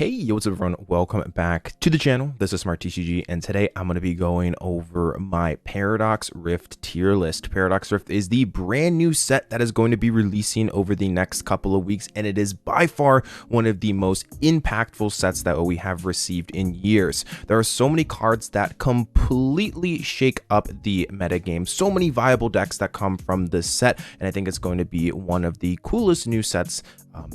Hey, yo, what's up everyone? Welcome back to the channel. This is Smart TCG, and today I'm going to be going over my Paradox Rift tier list. Paradox Rift is the brand new set that is going to be releasing over the next couple of weeks, and it is by far one of the most impactful sets that we have received in years. There are so many cards that completely shake up the metagame, so many viable decks that come from this set, and I think it's going to be one of the coolest new sets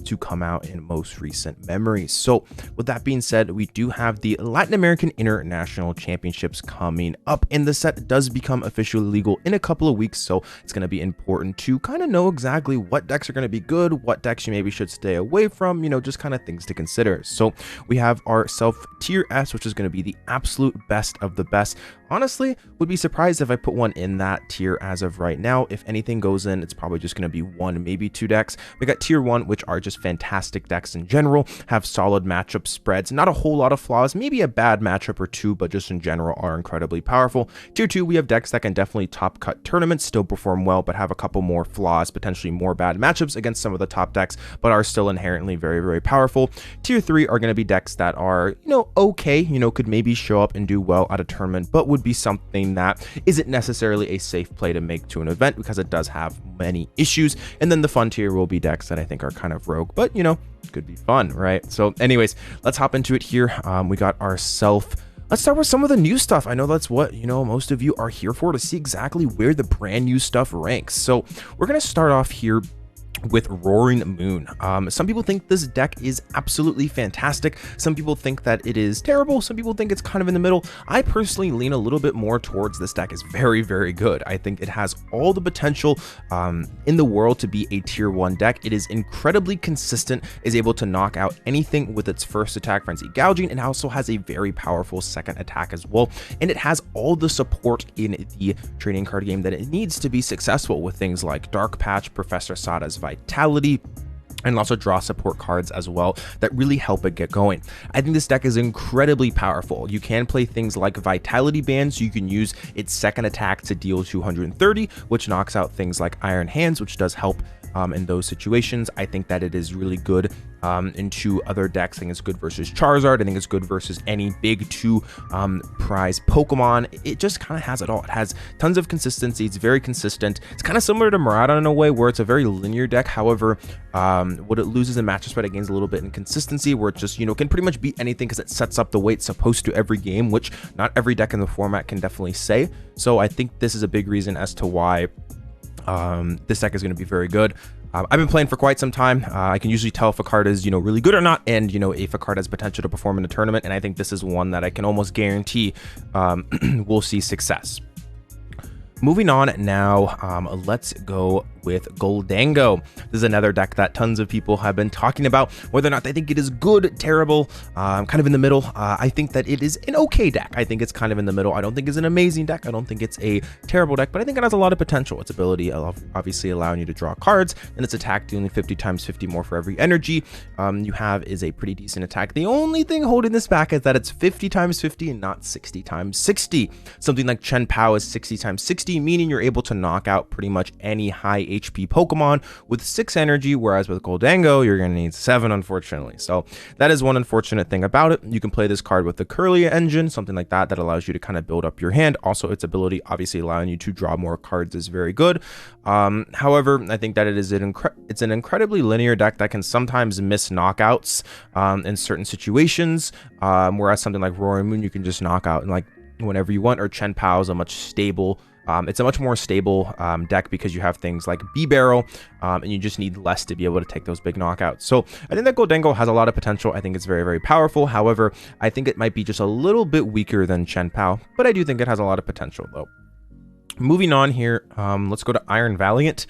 to come out in most recent memories. So with that being said, we do have the Latin American International Championships coming up, and the set does become officially legal in a couple of weeks, so it's going to be important to kind of know exactly what decks are going to be good, what decks you maybe should stay away from, you know, just kind of things to consider. So we have our self tier S, which is going to be the absolute best of the best. Honestly, would be surprised if I put one in that tier as of right now. If anything goes in, it's probably just going to be one, maybe two decks. We got tier 1, which are just fantastic decks in general, have solid matchup spreads, not a whole lot of flaws, maybe a bad matchup or two, but just in general are incredibly powerful. Tier 2, we have decks that can definitely top cut tournaments, still perform well, but have a couple more flaws, potentially more bad matchups against some of the top decks, but are still inherently very, very powerful. Tier 3 are going to be decks that are, okay, could maybe show up and do well at a tournament, but would be something that isn't necessarily a safe play to make to an event because it does have many issues. And then the fun tier will be decks that I think are kind of rogue, but could be fun, right? So anyways, let's hop into it here. We got ourselves. Let's start with some of the new stuff. I know that's what, most of you are here for, to see exactly where the brand new stuff ranks. So we're going to start off here with Roaring Moon. Some people think this deck is absolutely fantastic. Some people think that it is terrible. Some people think it's kind of in the middle. I personally lean a little bit more towards this deck is very, very good. I think it has all the potential in the world to be a tier 1 deck. It is incredibly consistent, is able to knock out anything with its first attack, Frenzy Gouging, and also has a very powerful second attack as well. And it has all the support in the trading card game that it needs to be successful, with things like Dark Patch, Professor Sada's Vitality, and also draw support cards as well that really help it get going. I think this deck is incredibly powerful. You can play things like Vitality Band, so you can use its second attack to deal 230, which knocks out things like Iron Hands, which does help in those situations. I think that it is really good into other decks. I think it's good versus Charizard. I think it's good versus any big 2 prize Pokemon. It just kind of has it all. It has tons of consistency. It's very consistent. It's kind of similar to Miraidon in a way, where it's a very linear deck. However, what it loses in matchup spread, it gains a little bit in consistency, where it just can pretty much beat anything because it sets up the way it's supposed to every game, which not every deck in the format can definitely say. So I think this is a big reason as to why this deck is going to be very good. I've been playing for quite some time. I can usually tell if a card is, really good or not, and, if a card has potential to perform in a tournament, and I think this is one that I can almost guarantee will see success. Moving on now, let's go with Gholdengo. This is another deck that tons of people have been talking about, whether or not they think it is good, terrible, kind of in the middle. I think that it is an okay deck. I think it's kind of in the middle. I don't think it's an amazing deck. I don't think it's a terrible deck, but I think it has a lot of potential. Its ability obviously allowing you to draw cards, and its attack doing 50 times 50 more for every energy you have is a pretty decent attack. The only thing holding this back is that it's 50 times 50 and not 60 times 60. Something like Chen Pao is 60 times 60, meaning you're able to knock out pretty much any high HP Pokemon with 6 energy, whereas with Gholdengo, you're going to need 7, unfortunately. So that is one unfortunate thing about it. You can play this card with the Curlia engine, something like that, that allows you to kind of build up your hand. Also, its ability, obviously allowing you to draw more cards, is very good. However, I think that it's an incredibly linear deck that can sometimes miss knockouts in certain situations, whereas something like Roaring Moon, you can just knock out like whenever you want, or Chen Pao is a much stable it's a much more stable deck because you have things like B-Barrel, and you just need less to be able to take those big knockouts. So I think that Gholdengo has a lot of potential. I think it's very, very powerful. However, I think it might be just a little bit weaker than Chen Pao, but I do think it has a lot of potential though. Moving on here, let's go to Iron Valiant.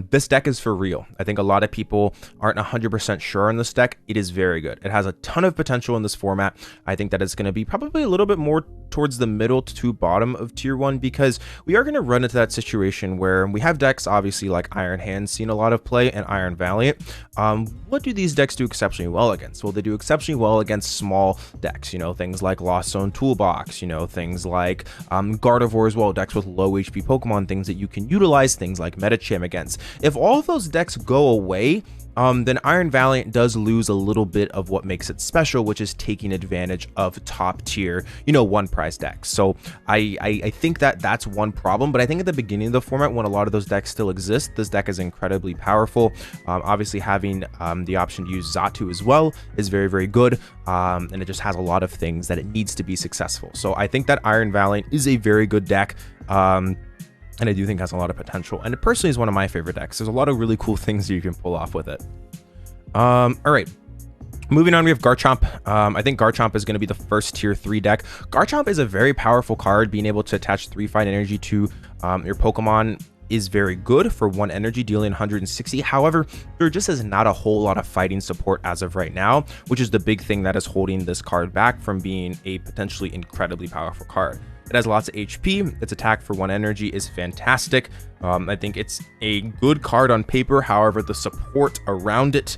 This deck is for real. I think a lot of people aren't 100% sure on this deck. It is very good. It has a ton of potential in this format. I think that it's going to be probably a little bit more towards the middle to bottom of tier 1, because we are going to run into that situation where we have decks obviously like Iron Hands seen a lot of play, and Iron Valiant. What do these decks do exceptionally well against? Well, they do exceptionally well against small decks, things like Lost Zone Toolbox, things like Gardevoir as well, decks with low HP Pokemon, things that you can utilize, things like Metacham against. If all of those decks go away, then Iron Valiant does lose a little bit of what makes it special, which is taking advantage of top tier, you know, one prize decks. So I think that that's one problem, but I think at the beginning of the format, when a lot of those decks still exist, this deck is incredibly powerful. Obviously having the option to use Xatu as well is very, very good. And it just has a lot of things that it needs to be successful. So I think that Iron Valiant is a very good deck. And I do think has a lot of potential, and it personally is one of my favorite decks. There's a lot of really cool things you can pull off with it. All right, moving on, we have Garchomp. I think Garchomp is going to be the first tier 3 deck. Garchomp is a very powerful card. Being able to attach 3 Fight Energy to your Pokemon is very good for 1 energy, dealing 160. However, there just is not a whole lot of fighting support as of right now, which is the big thing that is holding this card back from being a potentially incredibly powerful card. It has lots of HP. Its attack for 1 energy is fantastic. I think it's a good card on paper. However, the support around it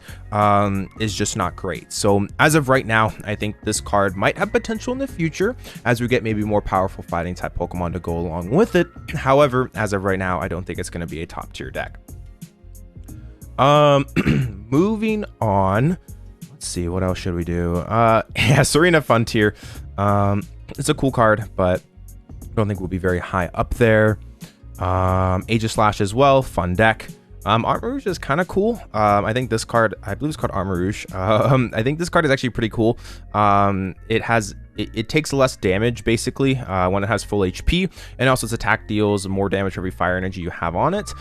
is just not great. So as of right now, I think this card might have potential in the future as we get maybe more powerful fighting type Pokemon to go along with it. However, as of right now, I don't think it's going to be a top tier deck. Moving on. Let's see, what else should we do? Yeah, Serena Frontier. It's a cool card, but I don't think we'll be very high up there. Aegislash as well, fun deck. Armarouge is kind of cool. I think this card, I believe it's called Armarouge. I think this card is actually pretty cool. It takes less damage basically when it has full HP, and also its attack deals more damage for every fire energy you have on it,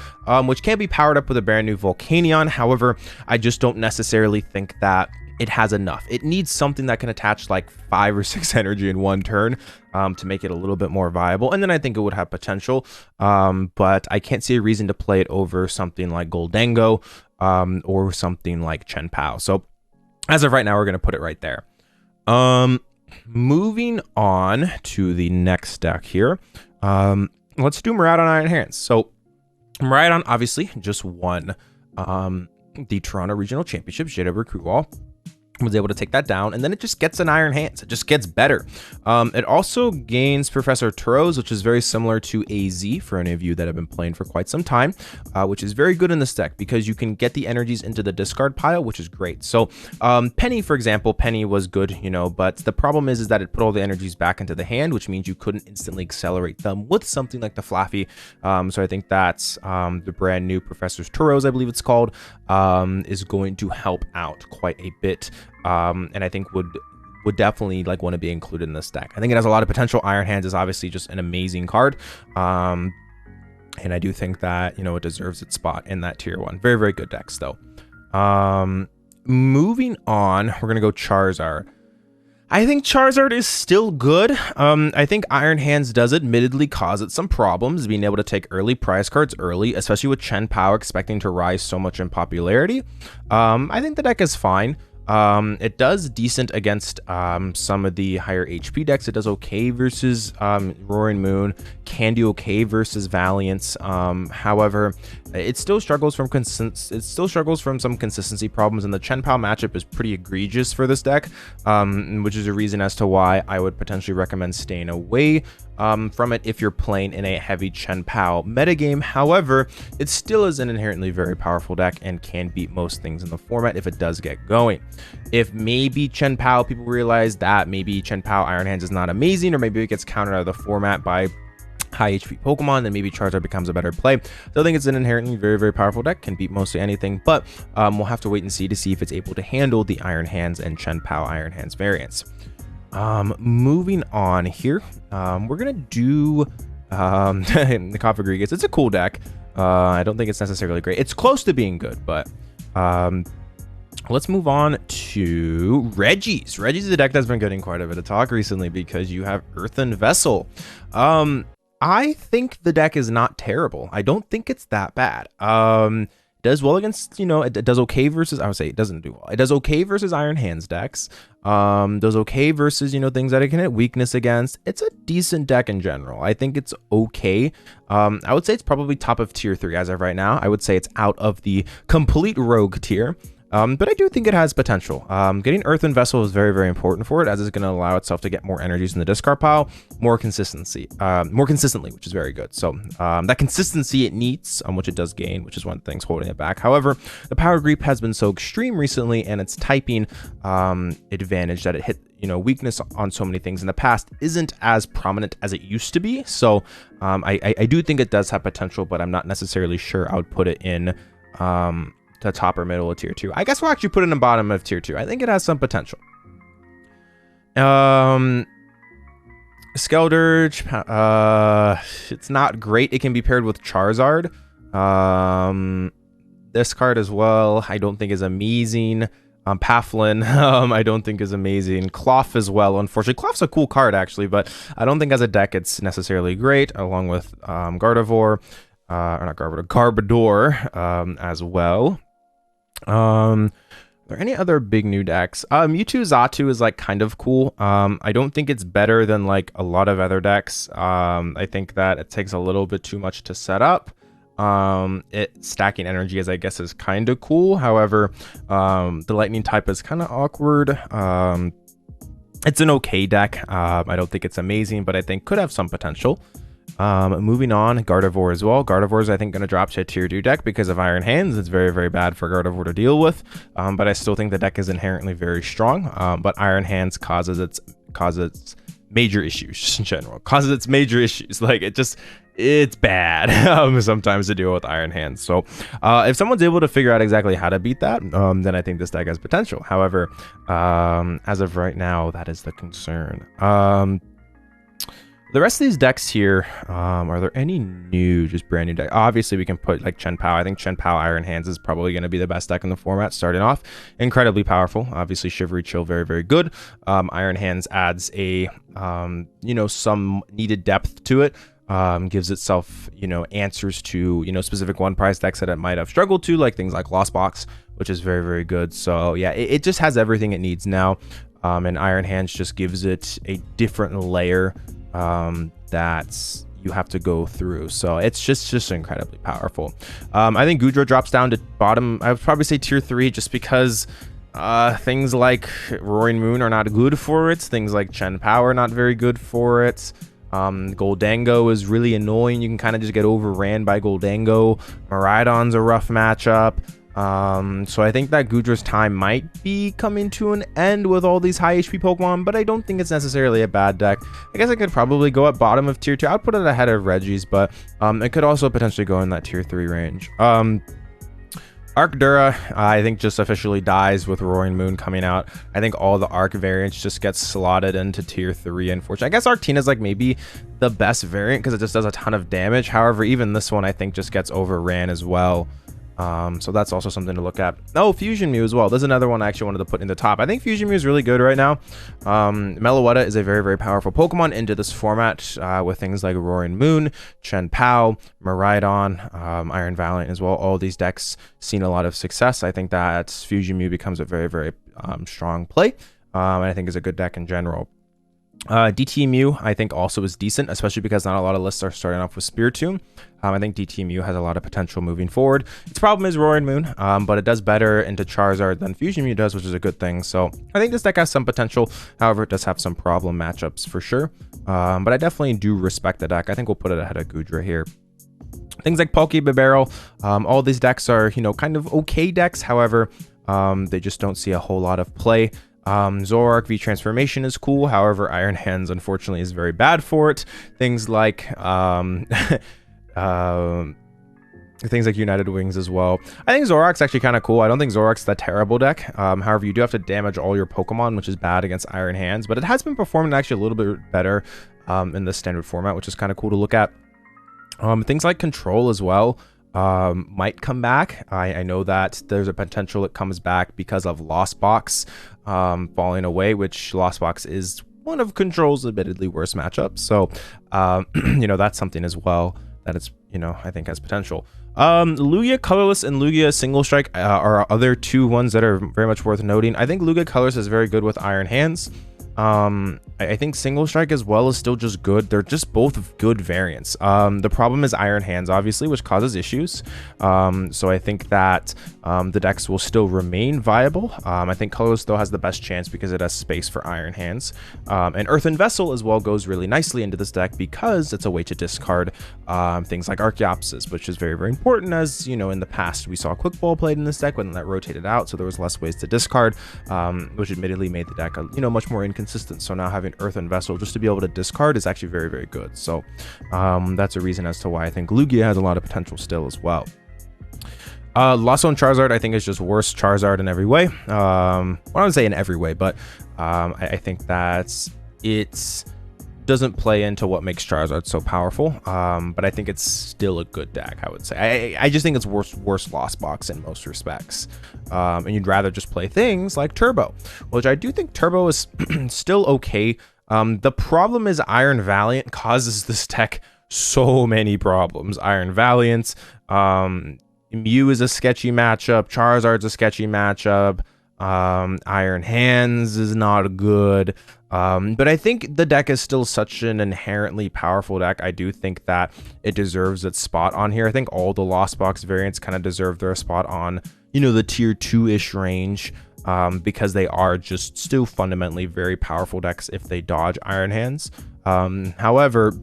which can be powered up with a brand new Volcanion. However, I just don't necessarily think that it has enough. It needs something that can attach like 5 or 6 energy in 1 turn to make it a little bit more viable, and then I think it would have potential, but I can't see a reason to play it over something like Gholdengo or something like Chen Pao. So as of right now, we're going to put it right there. Moving on to the next deck here, let's do Miraidon Iron Hands. So Miraidon obviously just won the Toronto Regional Championships. Jada Recruit Wall was able to take that down, and then it just gets an Iron Hands. It just gets better. It also gains Professor Turos, which is very similar to AZ for any of you that have been playing for quite some time, which is very good in this deck because you can get the energies into the discard pile, which is great. So Penny, for example, Penny was good, you know, but the problem is that it put all the energies back into the hand, which means you couldn't instantly accelerate them with something like the Flaffy. So I think that's the brand new Professor Turos, I believe it's called, is going to help out quite a bit. And I think would definitely like want to be included in this deck. I think it has a lot of potential. Iron Hands is obviously just an amazing card. And I do think that, you know, it deserves its spot in that tier 1. Very, very good decks though. Moving on, we're going to go Charizard. I think Charizard is still good. I think Iron Hands does admittedly cause it some problems, being able to take early prize cards early, especially with Chen Pao expecting to rise so much in popularity. I think the deck is fine. It does decent against some of the higher HP decks. It does okay versus Roaring Moon, can do okay versus Valiant. However, it still struggles from some consistency problems, and the Chen Pao matchup is pretty egregious for this deck, which is a reason as to why I would potentially recommend staying away from it if you're playing in a heavy Chen Pao metagame. However, it still is an inherently very powerful deck and can beat most things in the format if it does get going. If maybe Chen Pao, people realize that maybe Chen Pao Iron Hands is not amazing, or maybe it gets countered out of the format by high HP Pokemon, then maybe Charizard becomes a better play. So I think it's an inherently very, very powerful deck, can beat mostly anything, but we'll have to wait and see if it's able to handle the Iron Hands and Chen Pao Iron Hands variants. Moving on here, we're gonna do the Regigigas. It's a cool deck. I don't think it's necessarily great. It's close to being good, but let's move on to Regis. Regis is a deck that's been getting quite a bit of talk recently because you have Earthen Vessel. I think the deck is not terrible. I don't think it's that bad. Does well against, you know, it does okay versus, I would say it doesn't do well. It does okay versus Iron Hands decks. Does okay versus, you know, things that it can hit weakness against. It's a decent deck in general. I think it's okay. I would say it's probably top of tier 3 as of right now. I would say it's out of the complete rogue tier. But I do think it has potential. Getting Earthen Vessel is very, very important for it, as it's going to allow itself to get more energies in the discard pile more consistently, which is very good. So that consistency it needs, which it does gain, which is one thing's holding it back. However, the power creep has been so extreme recently, and its typing advantage that it hit, weakness on so many things in the past isn't as prominent as it used to be. So I do think it does have potential, but I'm not necessarily sure I would put it in the top or middle of tier 2. I guess we'll actually put it in the bottom of tier 2. I think it has some potential. Skeldurge, it's not great. It can be paired with Charizard. This card as well, I don't think is amazing. Paflin, I don't think is amazing. Cloth as well, unfortunately. Cloth's a cool card, actually, but I don't think as a deck it's necessarily great, along with Gardevoir, or not Gardevoir, Garbodor as well. Are there any other big new decks? Mewtwo Xatu is like kind of cool. I don't think it's better than like a lot of other decks. I think that it takes a little bit too much to set up. It stacking energy I guess is kind of cool. However, the lightning type is kind of awkward. It's an okay deck. I don't think it's amazing, but I think could have some potential. Moving on, Gardevoir as well. Gardevoir is, I think, going to drop to a tier 2 deck because of Iron Hands. It's very, very bad for Gardevoir to deal with, but I still think the deck is inherently very strong. But Iron Hands causes its major issues just in general. Causes its major issues. Like, it's bad sometimes to deal with Iron Hands. So if someone's able to figure out exactly how to beat that, then I think this deck has potential. However, as of right now, that is the concern. The rest of these decks here, are there any new, just brand new decks? Obviously, we can put like Chen Pao. I think Chen Pao Iron Hands is probably going to be the best deck in the format starting off. Incredibly powerful. Obviously, Shivery Chill, very, very good. Iron Hands adds a, some needed depth to it. Gives itself, answers to, specific one price decks that it might have struggled to, like things like Lost Box, which is very, very good. So yeah, it just has everything it needs now. And Iron Hands just gives it a different layer that you have to go through. So it's just incredibly powerful. I think Goodra drops down to bottom. I would probably say tier 3 just because things like Roaring Moon are not good for it. Things like Chen Pao are not very good for it. Gholdengo is really annoying. You can kind of just get overran by Gholdengo. Miraidon's a rough matchup. So I think that Goodra's time might be coming to an end with all these high HP Pokemon, but I don't think it's necessarily a bad deck. I guess I could probably go at bottom of tier 2. I'd put it ahead of Regi's, but it could also potentially go in that tier 3 range. Arcdura, I think, just officially dies with Roaring Moon coming out. I think all the Arc variants just get slotted into tier 3, unfortunately. I guess Arctina's like maybe the best variant because it just does a ton of damage. However, even this one I think just gets overran as well. So that's also something to look at. Oh, Fusion Mew as well. There's another one I actually wanted to put in the top. I think Fusion Mew is really good right now. Meloetta is a very, very powerful Pokemon into this format with things like Roaring Moon, Chen Pao, Miraidon, Iron Valiant as well. All these decks seen a lot of success. I think that Fusion Mew becomes a very, very strong play, and I think is a good deck in general. DT Mew I think also is decent, especially because not a lot of lists are starting off with Spiritomb. I think DT Mew has a lot of potential moving forward. Its problem is Roaring Moon, but it does better into Charizard than Fusion Mew does, which is a good thing. So I think this deck has some potential. However, it does have some problem matchups for sure. But I definitely do respect the deck. I think we'll put it ahead of Goodra here. Things like Pokebarrel, all these decks are, kind of okay decks. However, they just don't see a whole lot of play. Zoroark V Transformation is cool. However, Iron Hands unfortunately is very bad for it. Things like United Wings as well. I think Zoroark's actually kind of cool. I don't think Zoroark's that terrible deck. However, you do have to damage all your Pokemon, which is bad against Iron Hands, but it has been performing actually a little bit better in the standard format, which is kind of cool to look at. Things like Control as well might come back. I know that there's a potential it comes back because of Lost Box falling away, which Lost Box is one of Control's admittedly worst matchups. So, that's something as well that it's, I think has potential. Lugia Colorless and Lugia Single Strike are other two ones that are very much worth noting. I think Lugia Colorless is very good with Iron Hands. I think Single Strike as well is still just good. They're just both good variants. The problem is Iron Hands, obviously, which causes issues. So I think that the decks will still remain viable. I think Colorless though has the best chance because it has space for Iron Hands, and Earthen Vessel as well goes really nicely into this deck because it's a way to discard things like Archeopsis, which is very, very important. As you know, in the past we saw Quick Ball played in this deck when that rotated out, so there was less ways to discard, which admittedly made the deck much more inconsistent. So now having Earthen Vessel just to be able to discard is actually very, very good. So that's a reason as to why I think Lugia has a lot of potential still as well. Lost Zone Charizard I think is just worse Charizard in every way. Well, I would say in every way, but I think that it doesn't play into what makes Charizard so powerful, but I think it's still a good deck, I would say. I just think it's worse Lost Box in most respects, and you'd rather just play things like Turbo, which I do think Turbo is still okay. The problem is Iron Valiant causes this deck so many problems. Iron Valiant, Mew is a sketchy matchup, Charizard's a sketchy matchup, Iron Hands is not good, but I think the deck is still such an inherently powerful deck. I do think that it deserves its spot on here. I think all the Lost Box variants kind of deserve their spot on, the tier 2-ish range, because they are just still fundamentally very powerful decks if they dodge Iron Hands. However,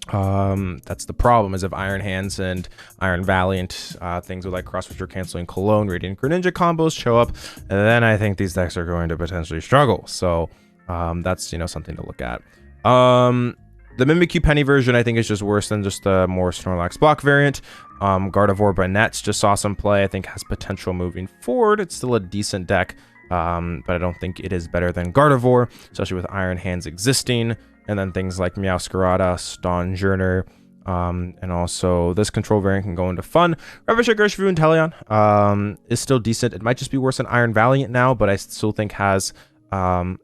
that's the problem, is if Iron Hands and Iron Valiant, things with like Cross Feature Canceling, Cologne, Radiant Greninja combos show up, then I think these decks are going to potentially struggle. So that's something to look at. The Mimikyu Penny version I think is just worse than just the more Snorlax block variant. Gardevoir by Nets just saw some play. I think has potential moving forward. It's still a decent deck, but I don't think it is better than Gardevoir, especially with Iron Hands existing. And then things like Meowscarada, Stonjourner, and also this control variant can go into fun. Regigigas and Teleon is still decent. It might just be worse than Iron Valiant now, but I still think has some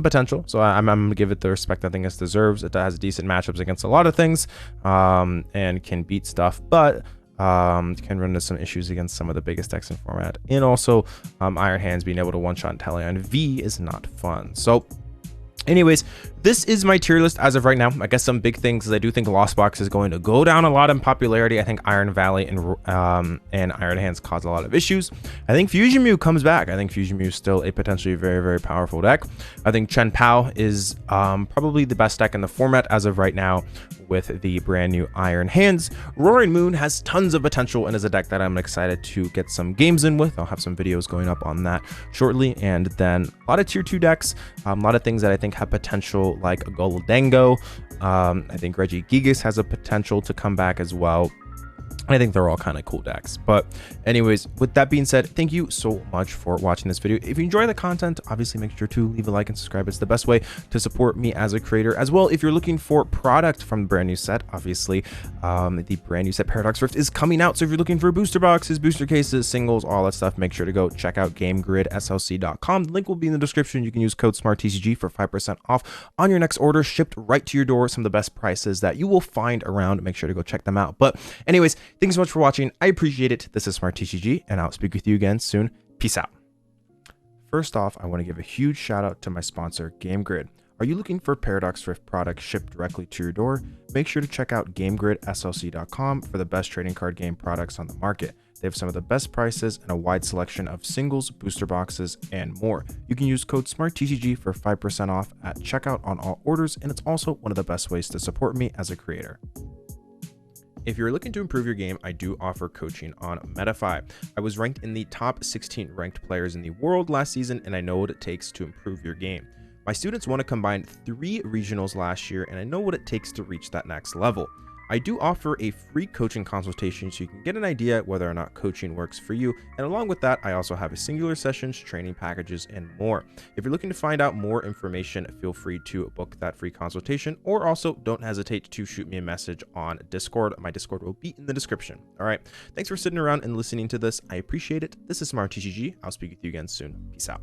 potential. So I'm gonna give it the respect I think it deserves. It has decent matchups against a lot of things, and can beat stuff, but can run into some issues against some of the biggest decks in format. And also Iron Hands being able to one-shot Teleon V is not fun. So anyways, this is my tier list as of right now. I guess some big things is I do think Lost Box is going to go down a lot in popularity. I think Iron Valley and Iron Hands cause a lot of issues. I think Fusion Mew comes back. I think Fusion Mew is still a potentially very, very powerful deck. I think Chen Pao is probably the best deck in the format as of right now with the brand new Iron Hands. Roaring Moon has tons of potential and is a deck that I'm excited to get some games in with. I'll have some videos going up on that shortly. And then a lot of tier 2 decks, a lot of things that I think have potential like Gholdengo. I think Regigigas has a potential to come back as well. I think they're all kind of cool decks. But anyways, with that being said, thank you so much for watching this video. If you enjoy the content, obviously make sure to leave a like and subscribe. It's the best way to support me as a creator. As well, if you're looking for product from the brand new set, obviously the brand new set Paradox Rift is coming out. So if you're looking for booster boxes, booster cases, singles, all that stuff, make sure to go check out GameGridSLC.com. The link will be in the description. You can use code SmartTCG for 5% off on your next order, shipped right to your door. Some of the best prices that you will find around. Make sure to go check them out. But anyways, thanks so much for watching. I appreciate it. This is SmartTCG, and I'll speak with you again soon. Peace out. First off, I want to give a huge shout out to my sponsor, GameGrid. Are you looking for Paradox Rift products shipped directly to your door? Make sure to check out GameGridSLC.com for the best trading card game products on the market. They have some of the best prices and a wide selection of singles, booster boxes, and more. You can use code SmartTCG for 5% off at checkout on all orders, and it's also one of the best ways to support me as a creator. If you're looking to improve your game, I do offer coaching on MetaFi. I was ranked in the top 16 ranked players in the world last season, and I know what it takes to improve your game. My students want to combine 3 regionals last year, and I know what it takes to reach that next level. I do offer a free coaching consultation so you can get an idea whether or not coaching works for you. And along with that, I also have a singular sessions, training packages, and more. If you're looking to find out more information, feel free to book that free consultation, or also don't hesitate to shoot me a message on Discord. My Discord will be in the description. All right. Thanks for sitting around and listening to this. I appreciate it. This is SmartTCG. I'll speak with you again soon. Peace out.